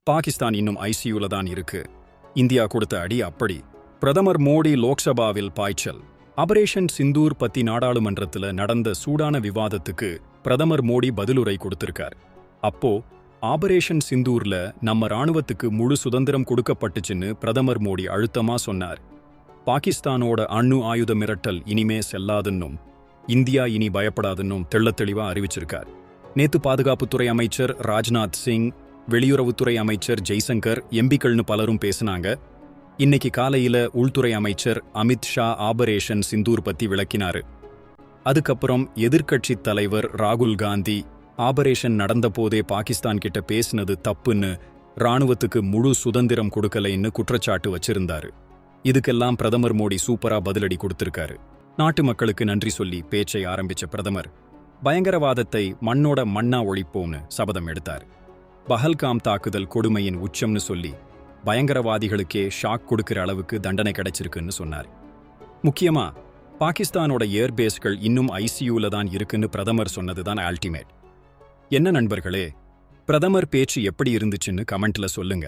பாகிஸ்தான் இன்னும் ஐசியூல தான் இருக்கு. இந்தியா கொடுத்த அடி அப்படி. பிரதமர் மோடி லோக்சபாவில் பாய்ச்சல். ஆபரேஷன் சிந்தூர் பத்தி நாடாளுமன்றத்துல நடந்த சூடான விவாதத்துக்கு பிரதமர் மோடி பதிலுரை கொடுத்திருக்கார். அப்போ ஆபரேஷன் சிந்தூர்ல நம்ம ராணுவத்துக்கு முழு சுதந்திரம் கொடுக்கப்பட்டுச்சுன்னு பிரதமர் மோடி அழுத்தமா சொன்னார். பாகிஸ்தானோட அணு ஆயுத மிரட்டல் இனிமே செல்லாதுன்னும் இந்தியா இனி பயப்படாதுன்னும் தெள்ளத்தெளிவா அறிவிச்சிருக்கார். நேத்து பாதுகாப்புத்துறை அமைச்சர் ராஜ்நாத் சிங், வெளியுறவுத்துறை அமைச்சர் ஜெய்சங்கர், எம்பிக்கள்னு பலரும் பேசினாங்க. இன்னைக்கு காலையில உள்துறை அமைச்சர் அமித் ஷா ஆபரேஷன் சிந்தூர் பத்தி விளக்கினாரு. அதுக்கப்புறம் எதிர்க்கட்சித் தலைவர் ராகுல் காந்தி ஆபரேஷன் நடந்த போதே பாகிஸ்தான் கிட்ட பேசினது தப்புன்னு, ராணுவத்துக்கு முழு சுதந்திரம் கொடுக்கலைன்னு குற்றச்சாட்டு வச்சிருந்தாரு. இதுக்கெல்லாம் பிரதமர் மோடி சூப்பரா பதிலடி கொடுத்திருக்காரு. நாட்டு மக்களுக்கு நன்றி சொல்லி பேச்சை ஆரம்பிச்ச பிரதமர் பயங்கரவாதத்தை மண்ணோட மண்ணா ஒழிப்போம்னு சபதம் எடுத்தார். பஹல்காம் தாக்குதல் கொடுமையின் உச்சம்னு சொல்லி பயங்கரவாதிகளுக்கே ஷாக் கொடுக்கிற அளவுக்கு தண்டனை கிடைச்சிருக்குன்னு சொன்னார். முக்கியமா பாகிஸ்தானோட ஏர்பேஸ்கள் இன்னும் ஐசியூல தான் இருக்குன்னு பிரதமர் சொன்னதுதான் அல்டிமேட். என்ன நண்பர்களே, பிரதமர் பேச்சு எப்படி இருந்துச்சுன்னு கமெண்ட்ல சொல்லுங்க.